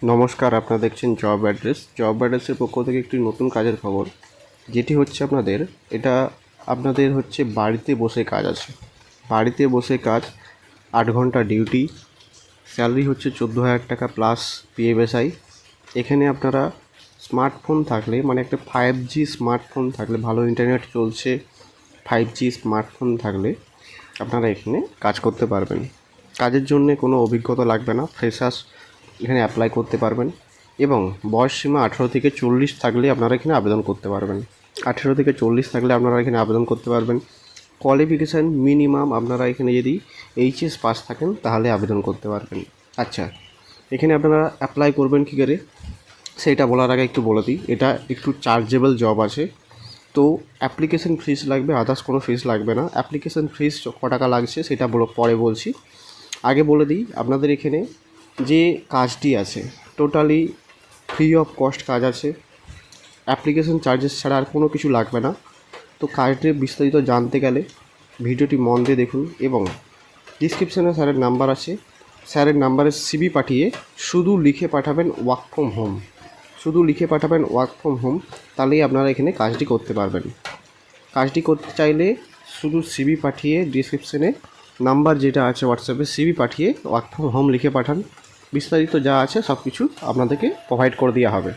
নমস্কার, আপনারা দেখছেন জব অ্যাড্রেসের পক্ষ থেকে একটি নতুন কাজের খবর, যেটি হচ্ছে আপনাদের হচ্ছে বাড়িতে বসে কাজ আছে। বাড়িতে বসে কাজ, 8 ঘন্টা ডিউটি, স্যালারি হচ্ছে 14,000 টাকা প্লাস পিএফএসআই। এখানে আপনারা স্মার্টফোন থাকলে, মানে একটা 5G স্মার্টফোন থাকলে, ভালো ইন্টারনেট চলছে, 5G স্মার্টফোন থাকলে আপনারা এখানে কাজ করতে পারবেন। কাজের জন্যে কোনো অভিজ্ঞতা লাগবে না, ফ্রেশার্স এখানে অ্যাপ্লাই করতে পারবেন এবং বয়স সীমা 18 থেকে 40 থাকলে আপনারা এখানে আবেদন করতে পারবেন। 18 থেকে 40 থাকলে আপনারা এখানে আবেদন করতে পারবেন। কোয়ালিফিকেশান মিনিমাম আপনারা এখানে যদি এইচএস পাস থাকেন তাহলে আবেদন করতে পারবেন। আচ্ছা, এখানে আপনারা অ্যাপ্লাই করবেন কী করে সেইটা বলার আগে একটু বলে দিই, এটা একটু চার্জেবল জব আছে। তো অ্যাপ্লিকেশন ফিস লাগবে, আদার্স কোনো ফিস লাগবে না। অ্যাপ্লিকেশন ফিস ক টাকা লাগছে সেটা পরে বলছি। আগে বলে দিই, আপনাদের এখানে যে কাজটি আছে টোটালি ফ্রি অফ কস্ট কাজ আছে, অ্যাপ্লিকেশন চার্জেস ছাড়া আর কোনো কিছু লাগবে না। তো কাজটির বিস্তারিত জানতে গেলে ভিডিওটি মন দিয়ে দেখুন এবং ডিসক্রিপশানে স্যারের নাম্বার আছে, স্যারের নাম্বারে সিভি পাঠিয়ে শুধু লিখে পাঠাবেন ওয়ার্ক ফ্রম হোম, তাহলেই আপনারা এখানে কাজটি করতে পারবেন। কাজটি করতে চাইলে শুধু সিভি পাঠিয়ে ডিসক্রিপশানে নাম্বার যেটা আছে হোয়াটসঅ্যাপে সিভি পাঠিয়ে ওয়ার্ক ফ্রম হোম লিখে পাঠান। বিস্তারিত যা আছে সব কিছু আপনাদেরকে প্রোভাইড করে দেওয়া হবে।